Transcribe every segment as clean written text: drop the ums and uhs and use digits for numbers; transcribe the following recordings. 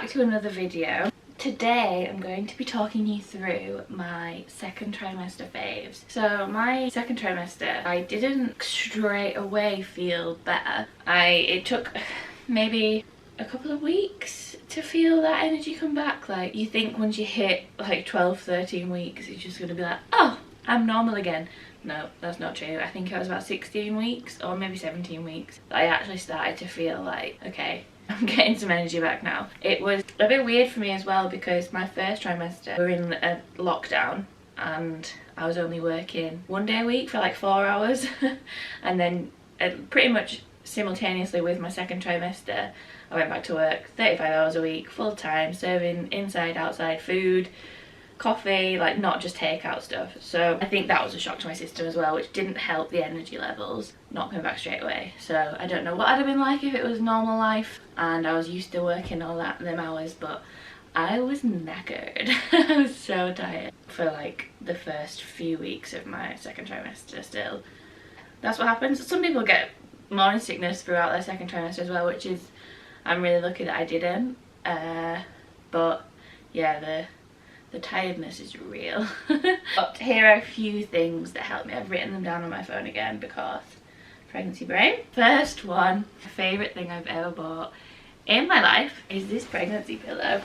back to another video. Today I'm going to be talking you through my second trimester faves. So my second trimester, I didn't straight away feel better. It took maybe a couple of weeks to feel that energy come back. Like, you think once you hit like 12-13 weeks you're just gonna be like, oh, I'm normal again. No, that's not true. I think it was about 16 weeks or maybe 17 weeks that I actually started to feel like, okay, I'm getting some energy back now. It was a bit weird for me as well because my first trimester we were in a lockdown and I was only working 1 day a week for like 4 hours and then pretty much simultaneously with my second trimester I went back to work 35 hours a week, full time, serving inside outside food, coffee, like not just takeout stuff. So I think that was a shock to my system as well, which didn't help the energy levels not coming back straight away. So I don't know what I'd have been like if it was normal life and I was used to working all them hours, but I was knackered. I was so tired for like the first few weeks of my second trimester still. That's what happens. Some people get morning sickness throughout their second trimester as well, which is, I'm really lucky that I didn't. But yeah, the tiredness is real. But here are a few things that helped me. I've written them down on my phone again because pregnancy brain. First one, my favourite thing I've ever bought in my life is this pregnancy pillow.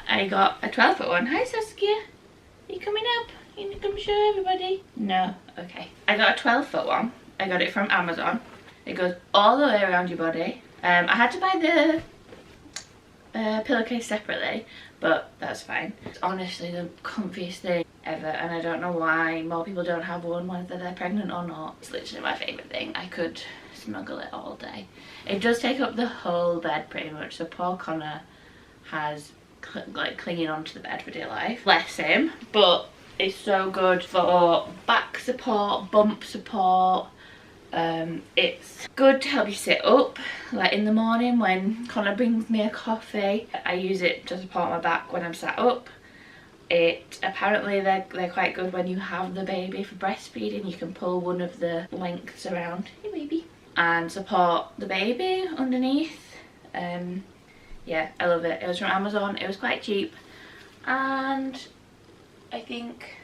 I got a 12-foot one. Hi Saskia, are you coming up? You need to come show everybody? No? Okay. I got a 12-foot one. I got it from Amazon. It goes all the way around your body. I had to buy the pillowcase separately, but that's fine. It's honestly the comfiest thing ever and I don't know why more people don't have one whether they're pregnant or not. It's literally my favourite thing. I could snuggle it all day. It does take up the whole bed pretty much, so poor Connor has like clinging onto the bed for dear life. Bless him. But it's so good for back support, bump support. It's good to help you sit up, like in the morning when Connor brings me a coffee. I use it to support my back when I'm sat up. Apparently they're quite good when you have the baby for breastfeeding. You can pull one of the lengths around, hey baby, and support the baby underneath. Yeah, I love it. It was from Amazon. It was quite cheap and I think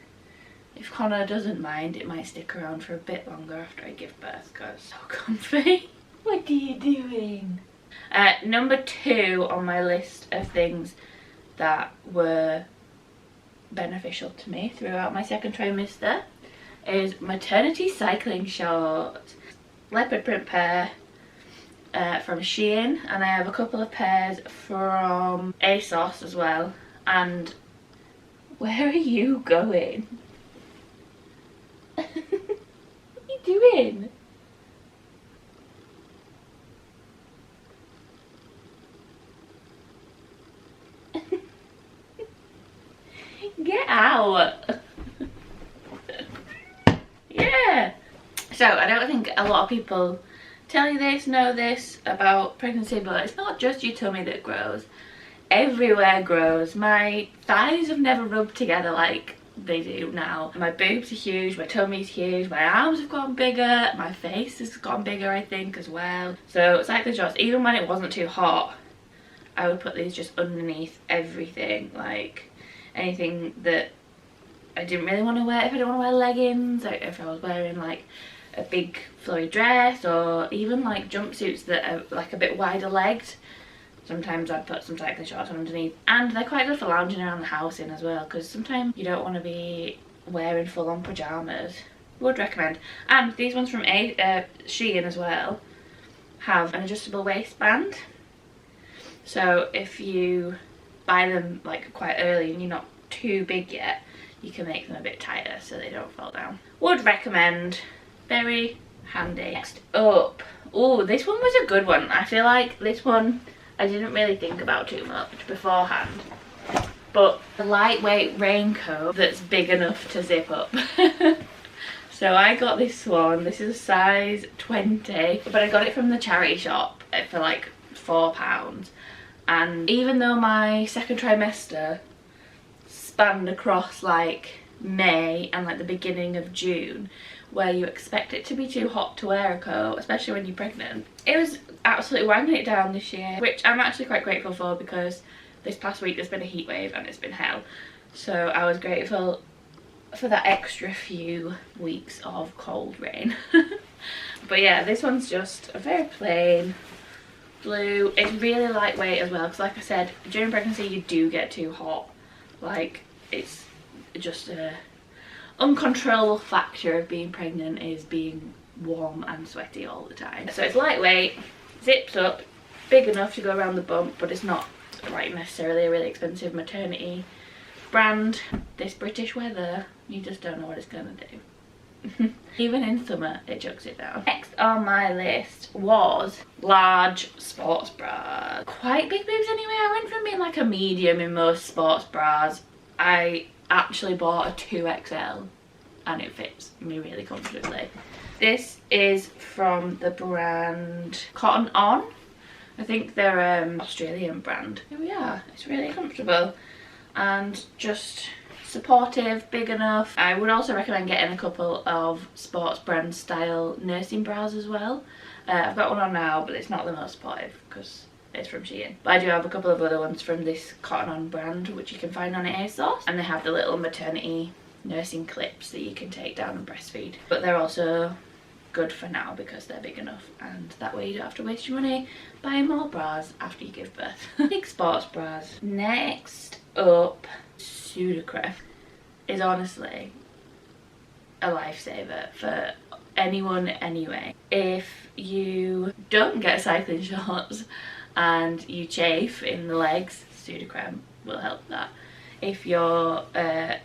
if Connor doesn't mind, it might stick around for a bit longer after I give birth because it's so comfy. What are you doing? Number 2 on my list of things that were beneficial to me throughout my second trimester is maternity cycling shorts. Leopard print pair from Shein, and I have a couple of pairs from ASOS as well. And where are you going? What are you doing? Get out. Yeah. So I don't think a lot of people tell you this, know this about pregnancy, but it's not just your tummy that grows. Everywhere grows. My thighs have never rubbed together like they do now. My boobs are huge, my tummy's huge, my arms have gotten bigger, my face has gotten bigger I think as well. So cycling shorts, even when it wasn't too hot, I would put these just underneath everything, like anything that I didn't really want to wear. If I didn't want to wear leggings, like if I was wearing like a big flowy dress or even like jumpsuits that are like a bit wider legged, sometimes I'd put some cycling shorts on underneath. And they're quite good for lounging around the house in as well, because sometimes you don't want to be wearing full-on pyjamas. Would recommend. And these ones from Shein as well have an adjustable waistband, so if you buy them like quite early and you're not too big yet, you can make them a bit tighter so they don't fall down. Would recommend. Very handy. Next up, oh, this one was a good one. I feel like this one I didn't really think about too much beforehand, but a lightweight raincoat that's big enough to zip up. So I got this one. This is a size 20, but I got it from the charity shop for like £4. And even though my second trimester spanned across like May and like the beginning of June, where you expect it to be too hot to wear a coat, especially when you're pregnant. It was absolutely wanging it down this year, which I'm actually quite grateful for, because this past week there's been a heat wave and it's been hell. So I was grateful for that extra few weeks of cold rain. But yeah, this one's just a very plain blue. It's really lightweight as well, because like I said, during pregnancy you do get too hot. Like, it's just a uncontrollable factor of being pregnant, is being warm and sweaty all the time. So it's lightweight, zips up, big enough to go around the bump, but it's not like necessarily a really expensive maternity brand. This British weather, you just don't know what it's gonna do. Even in summer it chucks it down. Next on my list was large sports bras. Quite big boobs anyway. I went from being like a medium in most sports bras. I actually bought a 2XL and it fits me really comfortably. This is from the brand Cotton On. I think they're an Australian brand. Here we are. It's really comfortable and just supportive, big enough. I would also recommend getting a couple of sports brand style nursing bras as well. I've got one on now, but it's not the most supportive because it's from Shein. But I do have a couple of other ones from this Cotton On brand, which you can find on ASOS, and they have the little maternity nursing clips that you can take down and breastfeed. But they're also good for now because they're big enough, and that way you don't have to waste your money buying more bras after you give birth. Big sports bras. Next up, Sudocrem is honestly a lifesaver for anyone anyway. If you don't get cycling shorts and you chafe in the legs, Sudocrem will help that. If your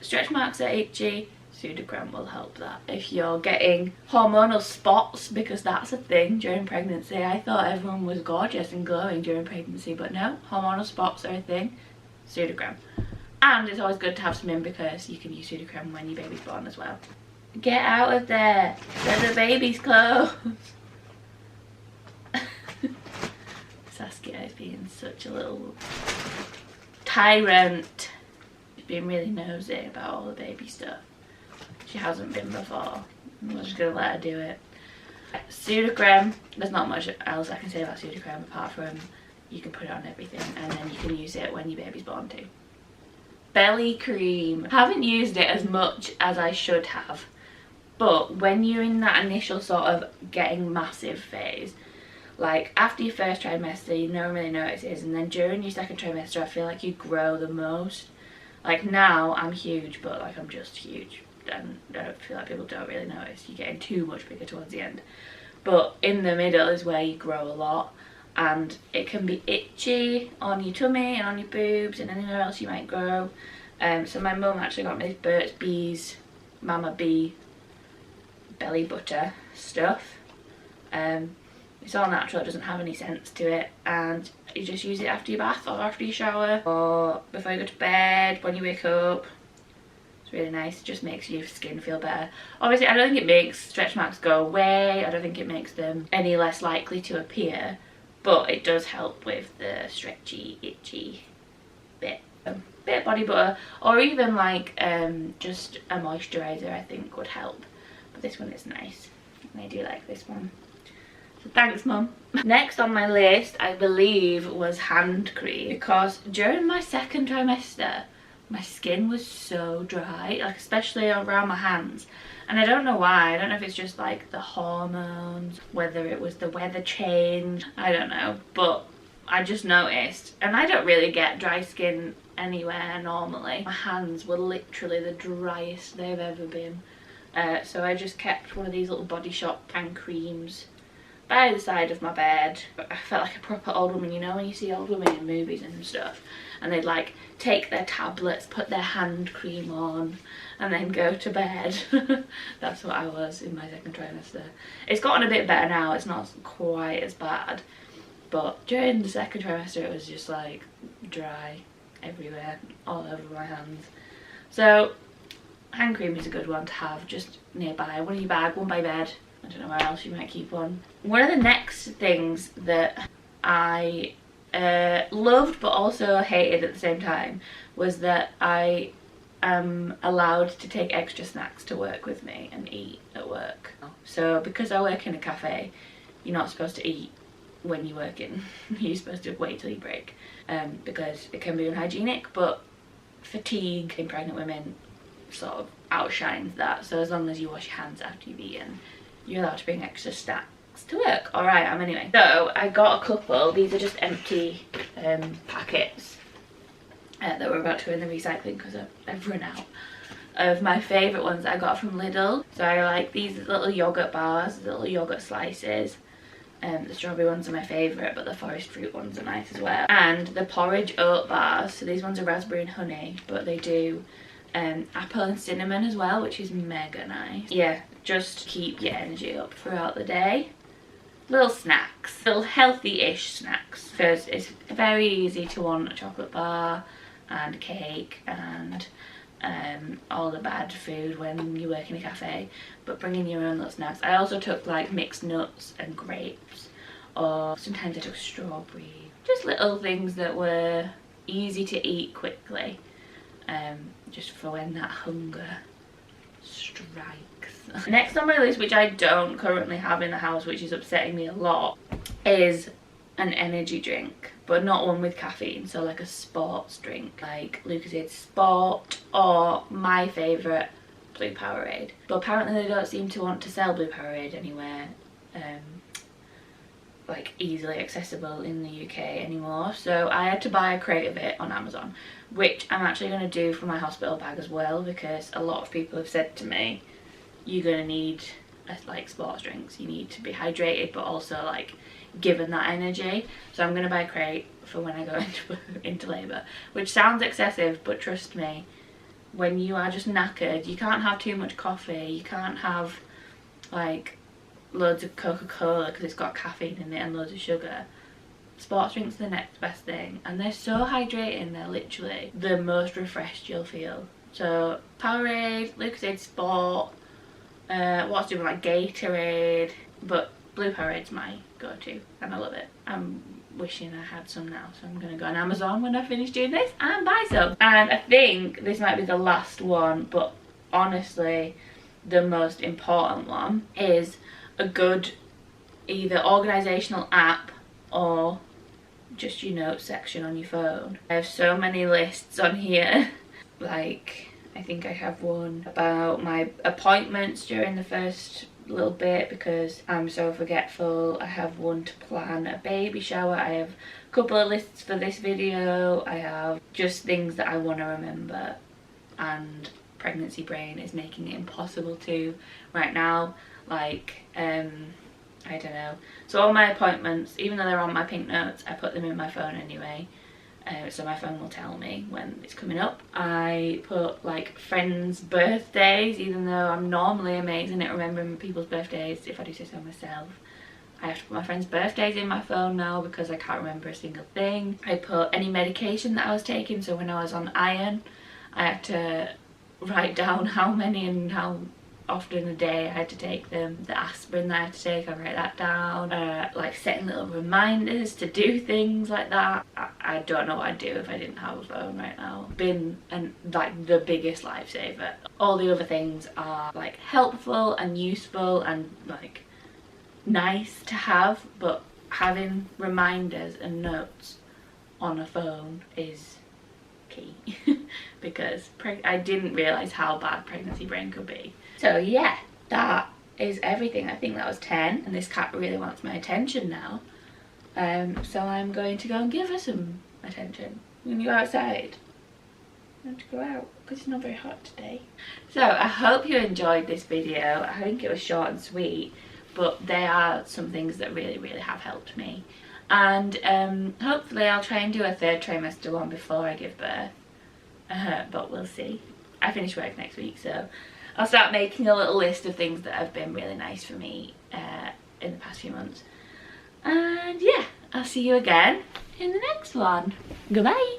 stretch marks are itchy, Sudocrem will help that. If you're getting hormonal spots, because that's a thing during pregnancy. I thought everyone was gorgeous and glowing during pregnancy, but no, hormonal spots are a thing. Sudocrem. And it's always good to have some in, because you can use Sudocrem when your baby's born as well. Get out of there, they're the baby's clothes. Saskia is being such a little tyrant. She's being really nosy about all the baby stuff. She hasn't been before. We're just gonna let her do it. Sudocrem, there's not much else I can say about Sudocrem apart from you can put it on everything, and then you can use it when your baby's born too. Belly cream. Haven't used it as much as I should have, but when you're in that initial sort of getting massive phase, like after your first trimester you no one really notices, and then during your second trimester I feel like you grow the most. Like now I'm huge, but like I'm just huge, and I feel like people don't really notice. You're getting too much bigger towards the end, but in the middle is where you grow a lot, and it can be itchy on your tummy and on your boobs and anywhere else you might grow. So my mum actually got me this Burt's Bees Mama Bee belly butter stuff. It's all natural, it doesn't have any scents to it, and you just use it after your bath or after you shower or before you go to bed, when you wake up. It's really nice. It just makes your skin feel better. Obviously I don't think it makes stretch marks go away, I don't think it makes them any less likely to appear, but it does help with the stretchy, itchy bit. A bit of body butter, or even like just a moisturiser I think would help. But this one is nice, and I do like this one. So thanks, Mum. Next on my list, I believe, was hand cream, because during my second trimester my skin was so dry, like especially around my hands, and I don't know why. I don't know if it's just like the hormones, whether it was the weather change, I don't know, but I just noticed, and I don't really get dry skin anywhere normally. My hands were literally the driest they've ever been, so I just kept one of these little Body Shop hand creams by the side of my bed. I felt like a proper old woman, you know when you see old women in movies and stuff, and they'd like take their tablets, put their hand cream on, and then go to bed. That's what I was in my second trimester. It's gotten a bit better now, it's not quite as bad, but during the second trimester it was just like dry everywhere, all over my hands. So hand cream is a good one to have just nearby, one in your bag, one by bed. I don't know where else you might keep one. One of the next things that I loved but also hated at the same time was that I I'm allowed to take extra snacks to work with me and eat at work. So because I work in a cafe, you're not supposed to eat when you're working. You're supposed to wait till you break, because it can be unhygienic, but fatigue in pregnant women sort of outshines that. So as long as you wash your hands after you've eaten, you're allowed to bring extra snacks to work. Alright, anyway. So I got a couple. These are just empty packets that we're about to go in the recycling because I've run out of my favourite ones that I got from Lidl. So I like these little yoghurt bars, little yoghurt slices. The strawberry ones are my favourite, but the forest fruit ones are nice as well. And the porridge oat bars. So these ones are raspberry and honey, but they do apple and cinnamon as well, which is mega nice. Yeah, just keep your energy up throughout the day. Little snacks, little healthy-ish snacks, because it's very easy to want a chocolate bar and cake and all the bad food when you work in a cafe, but bring in your own little snacks. I also took like mixed nuts and grapes, or sometimes I took strawberry. Just little things that were easy to eat quickly, just for when that hunger strikes. Next on my list, which I don't currently have in the house, which is upsetting me a lot, is an energy drink, but not one with caffeine. So like a sports drink, like Lucozade Sport, or my favourite, Blue Powerade. But apparently they don't seem to want to sell Blue Powerade anywhere like easily accessible in the UK anymore, so I had to buy a crate of it on Amazon, which I'm actually going to do for my hospital bag as well, because a lot of people have said to me, you're going to need like sports drinks, you need to be hydrated but also like given that energy. So I'm going to buy a crate for when I go into labour, which sounds excessive, but trust me, when you are just knackered, you can't have too much coffee, you can't have like loads of Coca-Cola because it's got caffeine in it and loads of sugar. Sports drinks are the next best thing, and they're so hydrating. They're literally the most refreshed you'll feel. So Powerade, Lucozade Sport, what's doing like Gatorade, but Blue Powerade's my go-to and I love it. I'm wishing I had some now, so I'm gonna go on Amazon when I finish doing this and buy some. And I think this might be the last one, but honestly the most important one is a good either organisational app or just your notes section on your phone. I have so many lists on here. Like I think I have one about my appointments during the first little bit because I'm so forgetful. I have one to plan a baby shower. I have a couple of lists for this video. I have just things that I want to remember, and pregnancy brain is making it impossible to right now. Like I don't know, so all my appointments, even though they're on my pink notes, I put them in my phone anyway, so my phone will tell me when it's coming up. I put like friends' birthdays, even though I'm normally amazing at remembering people's birthdays if I do say so myself. I have to put my friends' birthdays in my phone now because I can't remember a single thing. I put any medication that I was taking, so when I was on iron I had to write down how many and how often a day I had to take them. The aspirin that I had to take, I write that down. Like setting little reminders to do things like that. I don't know what I'd do if I didn't have a phone right now. Been like the biggest lifesaver. All the other things are like helpful and useful and like nice to have, but having reminders and notes on a phone is key because I didn't realise how bad pregnancy brain could be. So yeah, that is everything. I think that was 10, and this cat really wants my attention now, so I'm going to go and give her some attention. When you go outside, I want to go out because it's not very hot today. So I hope you enjoyed this video. I think it was short and sweet, but they are some things that really have helped me, and hopefully I'll try and do a third trimester one before I give birth, but we'll see. I finish work next week, so I'll start making a little list of things that have been really nice for me in the past few months. And yeah, I'll see you again in the next one. Goodbye.